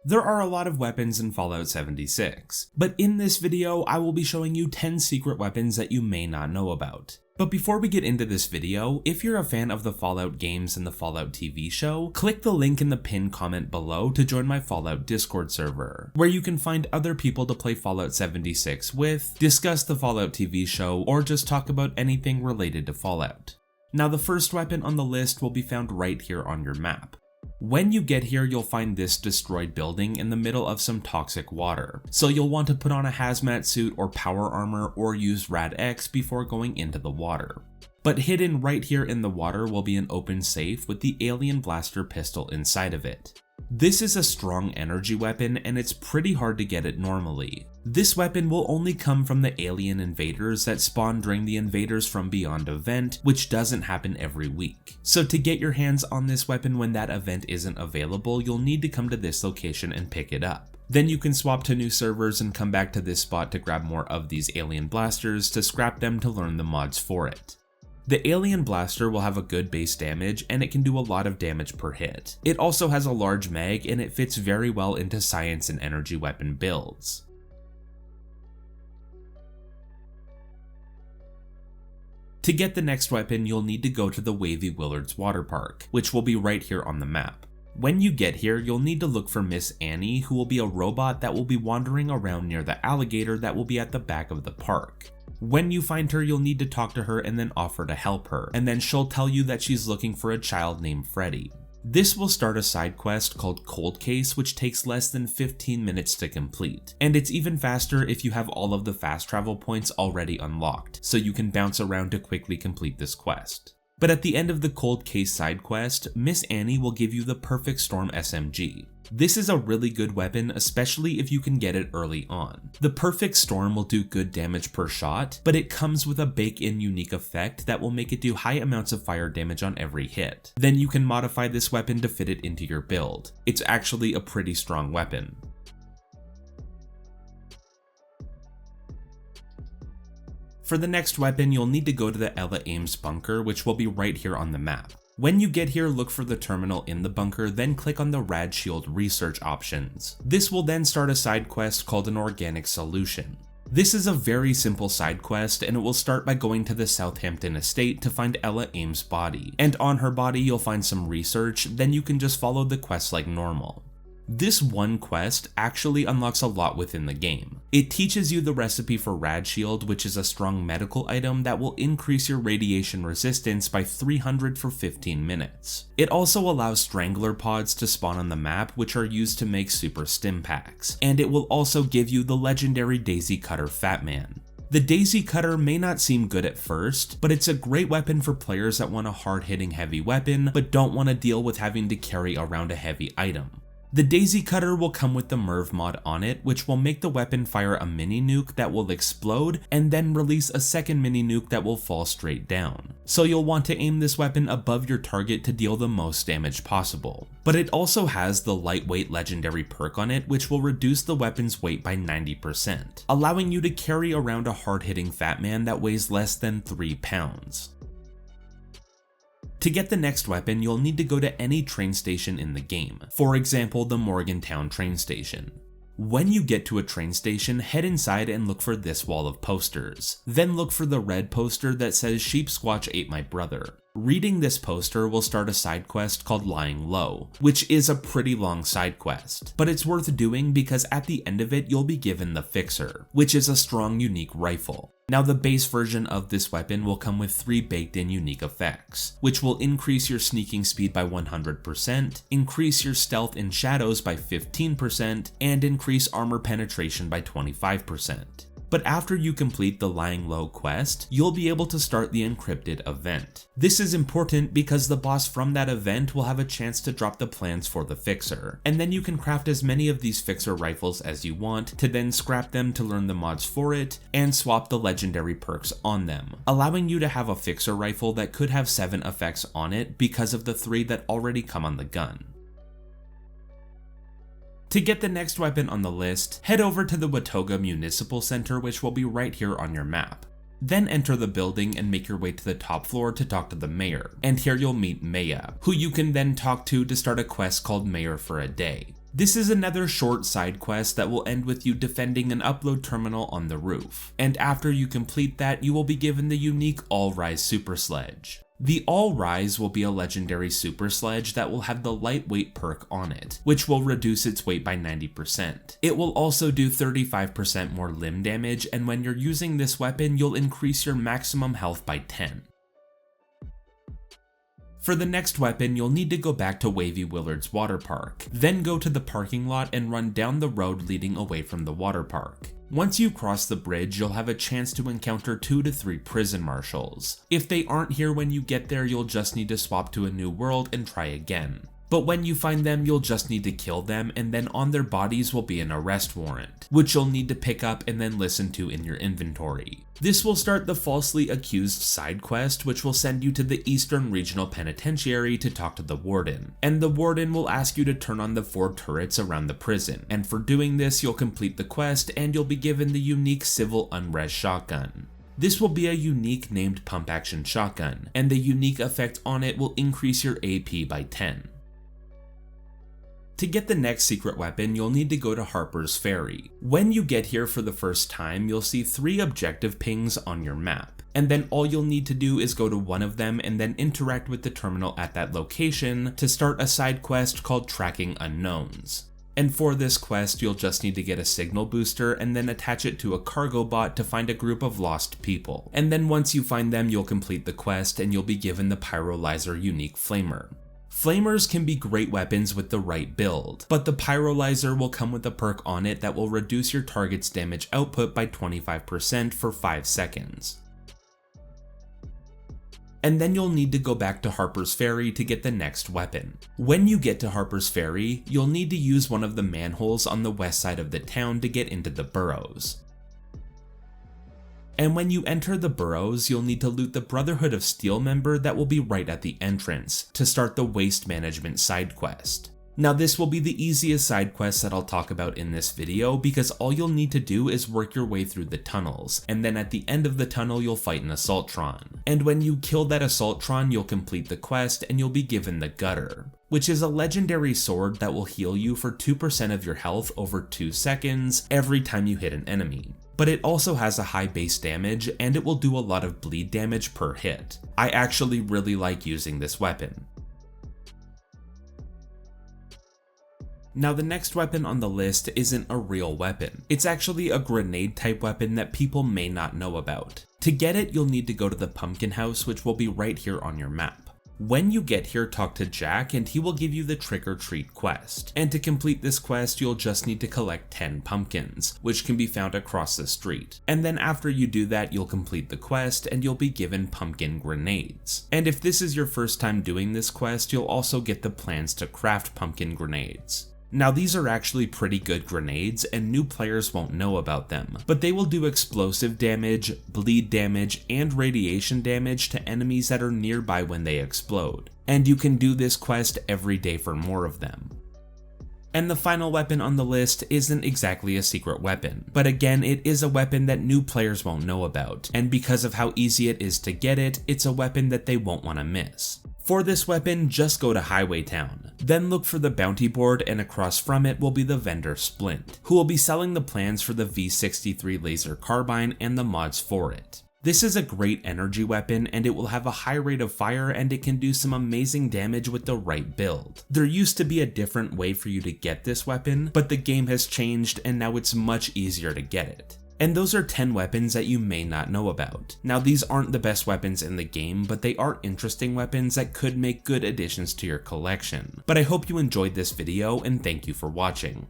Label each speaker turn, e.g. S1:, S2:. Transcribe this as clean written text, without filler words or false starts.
S1: There are a lot of weapons in Fallout 76, but in this video I will be showing you 10 secret weapons that you may not know about. But before we get into this video, if you're a fan of the Fallout games and the Fallout TV show, click the link in the pinned comment below to join my Fallout Discord server, where you can find other people to play Fallout 76 with, discuss the Fallout TV show, or just talk about anything related to Fallout. Now the first weapon on the list will be found right here on your map. When you get here, you'll find this destroyed building in the middle of some toxic water, so you'll want to put on a hazmat suit or power armor or use Rad-X before going into the water. But hidden right here in the water will be an open safe with the alien blaster pistol inside of it. This is a strong energy weapon and it's pretty hard to get it normally. This weapon will only come from the alien invaders that spawn during the Invaders from Beyond event, which doesn't happen every week. So to get your hands on this weapon when that event isn't available, you'll need to come to this location and pick it up. Then you can swap to new servers and come back to this spot to grab more of these alien blasters to scrap them to learn the mods for it. The alien blaster will have a good base damage and it can do a lot of damage per hit. It also has a large mag and it fits very well into science and energy weapon builds. To get the next weapon, you'll need to go to the Wavy Willards water park, which will be right here on the map. When you get here, you'll need to look for Miss Annie, who will be a robot that will be wandering around near the alligator that will be at the back of the park. When you find her, you'll need to talk to her and then offer to help her, and then she'll tell you that she's looking for a child named Freddy. This will start a side quest called Cold Case, which takes less than 15 minutes to complete, and it's even faster if you have all of the fast travel points already unlocked, so you can bounce around to quickly complete this quest. But at the end of the Cold Case side quest, Miss Annie will give you the Perfect Storm SMG. This is a really good weapon, especially if you can get it early on. The Perfect Storm will do good damage per shot, but it comes with a bake-in unique effect that will make it do high amounts of fire damage on every hit. Then you can modify this weapon to fit it into your build. It's actually a pretty strong weapon. For the next weapon, you'll need to go to the Ella Ames bunker, which will be right here on the map. When you get here, look for the terminal in the bunker, then click on the Rad Shield research options. This will then start a side quest called an Organic Solution. This is a very simple side quest, and it will start by going to the Southampton estate to find Ella Ames' body. And on her body, you'll find some research, then you can just follow the quest like normal. This one quest actually unlocks a lot within the game. It teaches you the recipe for Rad Shield, which is a strong medical item that will increase your radiation resistance by 300 for 15 minutes. It also allows Strangler pods to spawn on the map, which are used to make super stim packs, and it will also give you the legendary Daisy Cutter Fat Man. The Daisy Cutter may not seem good at first, but it's a great weapon for players that want a hard-hitting heavy weapon, but don't want to deal with having to carry around a heavy item. The Daisy Cutter will come with the Merv mod on it, which will make the weapon fire a mini nuke that will explode and then release a second mini nuke that will fall straight down. So you'll want to aim this weapon above your target to deal the most damage possible. But it also has the lightweight legendary perk on it, which will reduce the weapon's weight by 90%, allowing you to carry around a hard-hitting fat man that weighs less than 3 pounds. To get the next weapon, you'll need to go to any train station in the game, for example the Morgantown train station. When you get to a train station, head inside and look for this wall of posters. Then look for the red poster that says Sheep Squatch ate my brother. Reading this poster will start a side quest called Lying Low, which is a pretty long side quest, but it's worth doing because at the end of it you'll be given the Fixer, which is a strong unique rifle. Now the base version of this weapon will come with 3 baked-in unique effects, which will increase your sneaking speed by 100%, increase your stealth in shadows by 15%, and increase armor penetration by 25%. But after you complete the Lying Low quest, you'll be able to start the encrypted event. This is important because the boss from that event will have a chance to drop the plans for the Fixer, and then you can craft as many of these Fixer rifles as you want to then scrap them to learn the mods for it and swap the legendary perks on them, allowing you to have a Fixer rifle that could have 7 effects on it because of the 3 that already come on the gun. To get the next weapon on the list, head over to the Watoga Municipal Center, which will be right here on your map. Then enter the building and make your way to the top floor to talk to the mayor, and here you'll meet Maya, who you can then talk to start a quest called Mayor for a Day. This is another short side quest that will end with you defending an upload terminal on the roof, and after you complete that, you will be given the unique All-Rise Super Sledge. The All-Rise will be a legendary super sledge that will have the lightweight perk on it, which will reduce its weight by 90%. It will also do 35% more limb damage, and when you're using this weapon, you'll increase your maximum health by 10. For the next weapon, you'll need to go back to Wavy Willard's water park, then go to the parking lot and run down the road leading away from the water park. Once you cross the bridge, you'll have a chance to encounter 2 to 3 prison marshals. If they aren't here when you get there, you'll just need to swap to a new world and try again. But when you find them, you'll just need to kill them, and then on their bodies will be an arrest warrant, which you'll need to pick up and then listen to in your inventory. This will start the falsely accused side quest, which will send you to the Eastern Regional Penitentiary to talk to the warden, and the warden will ask you to turn on the 4 turrets around the prison, and for doing this you'll complete the quest and you'll be given the unique Civil Unrest shotgun. This will be a unique named pump action shotgun, and the unique effect on it will increase your AP by 10. To get the next secret weapon, you'll need to go to Harper's Ferry. When you get here for the first time, you'll see 3 objective pings on your map, and then all you'll need to do is go to one of them and then interact with the terminal at that location to start a side quest called Tracking Unknowns. And for this quest, you'll just need to get a signal booster and then attach it to a cargo bot to find a group of lost people. And then once you find them, you'll complete the quest and you'll be given the Pyrolyzer unique flamer. Flamers can be great weapons with the right build, but the Pyrolyzer will come with a perk on it that will reduce your target's damage output by 25% for 5 seconds. And then you'll need to go back to Harper's Ferry to get the next weapon. When you get to Harper's Ferry, you'll need to use one of the manholes on the west side of the town to get into the burrows. And when you enter the burrows, you'll need to loot the Brotherhood of Steel member that will be right at the entrance to start the Waste Management side quest. Now this will be the easiest side quest that I'll talk about in this video because all you'll need to do is work your way through the tunnels, and then at the end of the tunnel you'll fight an Assaultron. And when you kill that Assaultron, you'll complete the quest and you'll be given the Gutter, which is a legendary sword that will heal you for 2% of your health over 2 seconds every time you hit an enemy. But it also has a high base damage and it will do a lot of bleed damage per hit. I actually really like using this weapon. Now the next weapon on the list isn't a real weapon. It's actually a grenade type weapon that people may not know about. To get it, you'll need to go to the pumpkin house, which will be right here on your map. When you get here, talk to Jack and he will give you the Trick or Treat quest. And to complete this quest, you'll just need to collect 10 pumpkins, which can be found across the street. And then after you do that, you'll complete the quest and you'll be given pumpkin grenades. And if this is your first time doing this quest, you'll also get the plans to craft pumpkin grenades. Now these are actually pretty good grenades and new players won't know about them, but they will do explosive damage, bleed damage, and radiation damage to enemies that are nearby when they explode. And you can do this quest every day for more of them. And the final weapon on the list isn't exactly a secret weapon, but again it is a weapon that new players won't know about, and because of how easy it is to get it, it's a weapon that they won't want to miss. For this weapon, just go to Highway Town, then look for the bounty board and across from it will be the vendor Splint, who will be selling the plans for the V63 laser carbine and the mods for it. This is a great energy weapon and it will have a high rate of fire and it can do some amazing damage with the right build. There used to be a different way for you to get this weapon, but the game has changed and now it's much easier to get it. And those are 10 weapons that you may not know about. Now these aren't the best weapons in the game, but they are interesting weapons that could make good additions to your collection. But I hope you enjoyed this video and thank you for watching.